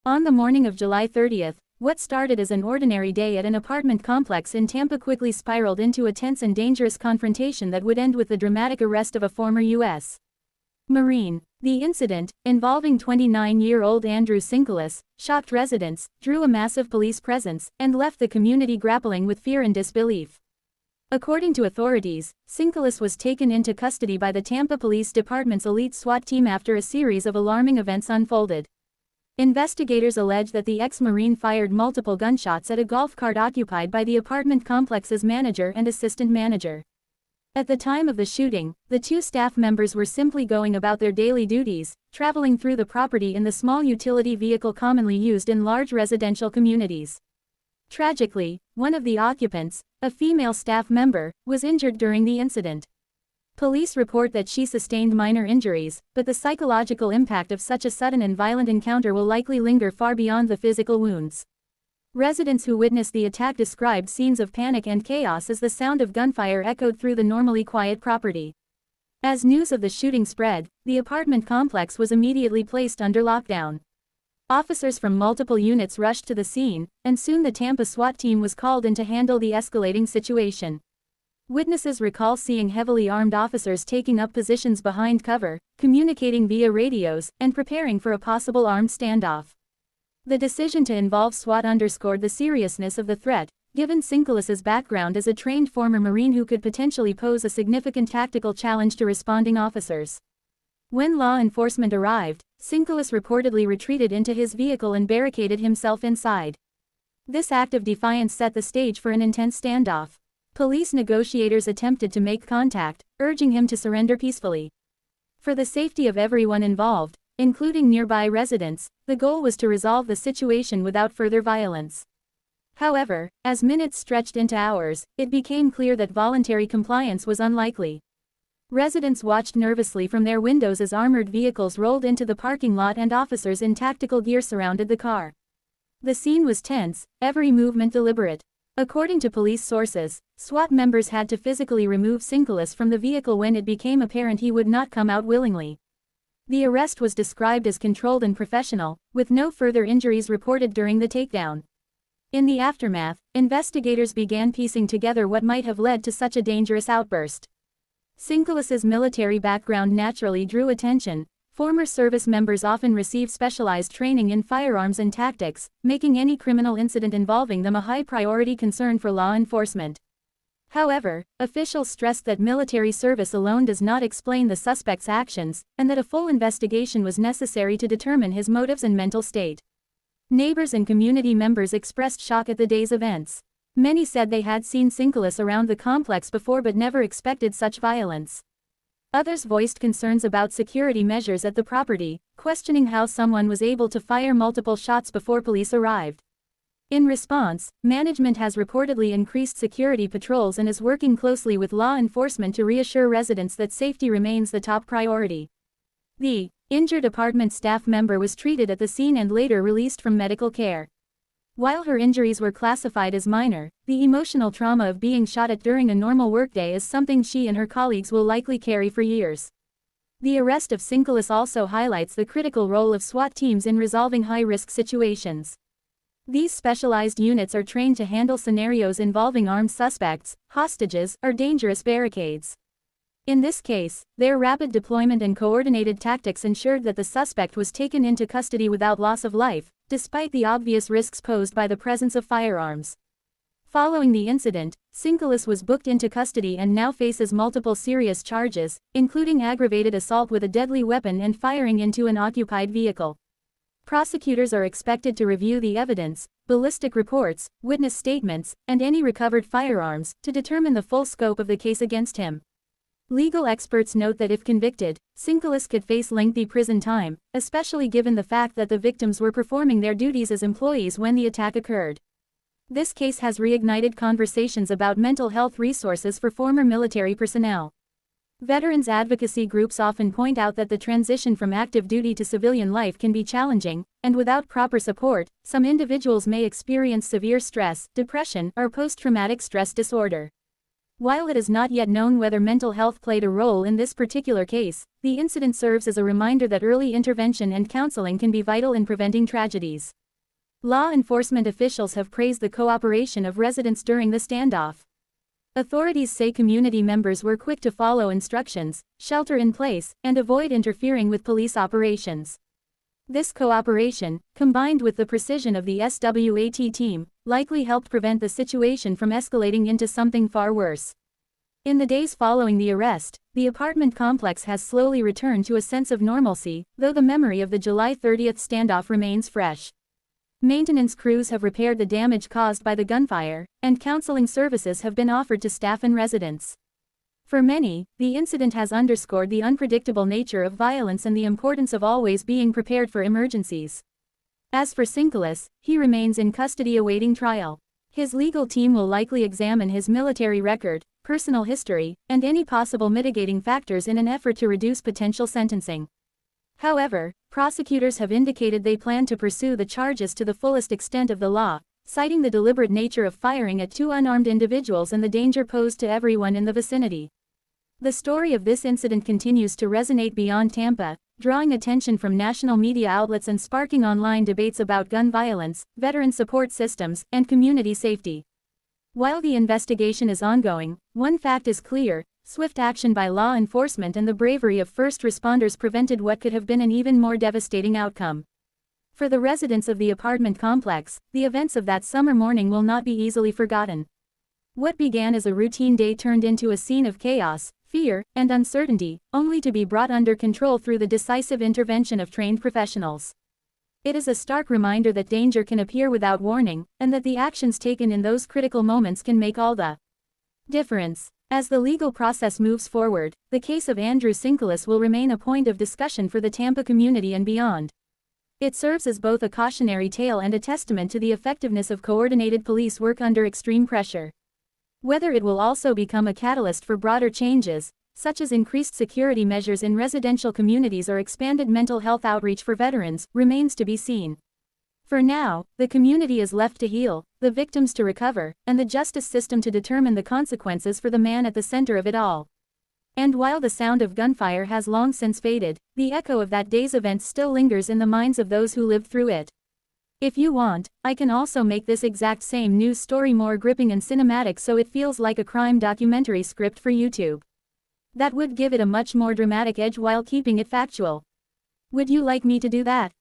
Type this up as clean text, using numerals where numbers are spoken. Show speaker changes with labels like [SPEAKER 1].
[SPEAKER 1] On the morning of July 30th, what started as an ordinary day at an apartment complex in Tampa quickly spiraled into a tense and dangerous confrontation that would end with the dramatic arrest of a former U.S. Marine. The incident, involving 29-year-old Andrew Tsinkelis, shocked residents, drew a massive police presence, and left the community grappling with fear and disbelief. According to authorities, Tsinkelis was taken into custody by the Tampa Police Department's elite SWAT team after a series of alarming events unfolded. Investigators allege that the ex-Marine fired multiple gunshots at a golf cart occupied by the apartment complex's manager and assistant manager. At the time of the shooting, the two staff members were simply going about their daily duties, traveling through the property in the small utility vehicle commonly used in large residential communities. Tragically, one of the occupants, a female staff member, was injured during the incident. Police report that she sustained minor injuries, but the psychological impact of such a sudden and violent encounter will likely linger far beyond the physical wounds. Residents who witnessed the attack described scenes of panic and chaos as the sound of gunfire echoed through the normally quiet property. As news of the shooting spread, the apartment complex was immediately placed under lockdown. Officers from multiple units rushed to the scene, and soon the Tampa SWAT team was called in to handle the escalating situation. Witnesses recall seeing heavily armed officers taking up positions behind cover, communicating via radios, and preparing for a possible armed standoff. The decision to involve SWAT underscored the seriousness of the threat, given Tsinkelis's background as a trained former Marine who could potentially pose a significant tactical challenge to responding officers. When law enforcement arrived, Tsinkelis reportedly retreated into his vehicle and barricaded himself inside. This act of defiance set the stage for an intense standoff. Police negotiators attempted to make contact, urging him to surrender peacefully. For the safety of everyone involved, including nearby residents, the goal was to resolve the situation without further violence. However, as minutes stretched into hours, it became clear that voluntary compliance was unlikely. Residents watched nervously from their windows as armored vehicles rolled into the parking lot and officers in tactical gear surrounded the car. The scene was tense, every movement deliberate. According to police sources, SWAT members had to physically remove Tsinkelis from the vehicle when it became apparent he would not come out willingly. The arrest was described as controlled and professional, with no further injuries reported during the takedown. In the aftermath, investigators began piecing together what might have led to such a dangerous outburst. Tsinkelis's military background naturally drew attention. Former service members often receive specialized training in firearms and tactics, making any criminal incident involving them a high-priority concern for law enforcement. However, officials stressed that military service alone does not explain the suspect's actions, and that a full investigation was necessary to determine his motives and mental state. Neighbors and community members expressed shock at the day's events. Many said they had seen Tsinkelis around the complex before but never expected such violence. Others voiced concerns about security measures at the property, questioning how someone was able to fire multiple shots before police arrived. In response, management has reportedly increased security patrols and is working closely with law enforcement to reassure residents that safety remains the top priority. The injured apartment staff member was treated at the scene and later released from medical care. While her injuries were classified as minor, the emotional trauma of being shot at during a normal workday is something she and her colleagues will likely carry for years. The arrest of Tsinkelis also highlights the critical role of SWAT teams in resolving high-risk situations. These specialized units are trained to handle scenarios involving armed suspects, hostages, or dangerous barricades. In this case, their rapid deployment and coordinated tactics ensured that the suspect was taken into custody without loss of life, despite the obvious risks posed by the presence of firearms. Following the incident, Tsinkelis was booked into custody and now faces multiple serious charges, including aggravated assault with a deadly weapon and firing into an occupied vehicle. Prosecutors are expected to review the evidence, ballistic reports, witness statements, and any recovered firearms, to determine the full scope of the case against him. Legal experts note that if convicted, Tsinkelis could face lengthy prison time, especially given the fact that the victims were performing their duties as employees when the attack occurred. This case has reignited conversations about mental health resources for former military personnel. Veterans advocacy groups often point out that the transition from active duty to civilian life can be challenging, and without proper support, some individuals may experience severe stress, depression, or post-traumatic stress disorder. While it is not yet known whether mental health played a role in this particular case, the incident serves as a reminder that early intervention and counseling can be vital in preventing tragedies. Law enforcement officials have praised the cooperation of residents during the standoff. Authorities say community members were quick to follow instructions, shelter in place, and avoid interfering with police operations. This cooperation, combined with the precision of the SWAT team, likely helped prevent the situation from escalating into something far worse. In the days following the arrest, the apartment complex has slowly returned to a sense of normalcy, though the memory of the July 30th standoff remains fresh. Maintenance crews have repaired the damage caused by the gunfire, and counseling services have been offered to staff and residents. For many, the incident has underscored the unpredictable nature of violence and the importance of always being prepared for emergencies. As for Tsinkelis, he remains in custody awaiting trial. His legal team will likely examine his military record, personal history, and any possible mitigating factors in an effort to reduce potential sentencing. However, prosecutors have indicated they plan to pursue the charges to the fullest extent of the law, citing the deliberate nature of firing at two unarmed individuals and the danger posed to everyone in the vicinity. The story of this incident continues to resonate beyond Tampa, drawing attention from national media outlets and sparking online debates about gun violence, veteran support systems, and community safety. While the investigation is ongoing, one fact is clear: swift action by law enforcement and the bravery of first responders prevented what could have been an even more devastating outcome. For the residents of the apartment complex, the events of that summer morning will not be easily forgotten. What began as a routine day turned into a scene of chaos, fear, and uncertainty, only to be brought under control through the decisive intervention of trained professionals. It is a stark reminder that danger can appear without warning, and that the actions taken in those critical moments can make all the difference. As the legal process moves forward, the case of Andrew Tsinkelis will remain a point of discussion for the Tampa community and beyond. It serves as both a cautionary tale and a testament to the effectiveness of coordinated police work under extreme pressure. Whether it will also become a catalyst for broader changes, such as increased security measures in residential communities or expanded mental health outreach for veterans, remains to be seen. For now, the community is left to heal, the victims to recover, and the justice system to determine the consequences for the man at the center of it all. And while the sound of gunfire has long since faded, the echo of that day's events still lingers in the minds of those who lived through it. If you want, I can also make this exact same news story more gripping and cinematic so it feels like a crime documentary script for YouTube. That would give it a much more dramatic edge while keeping it factual. Would you like me to do that?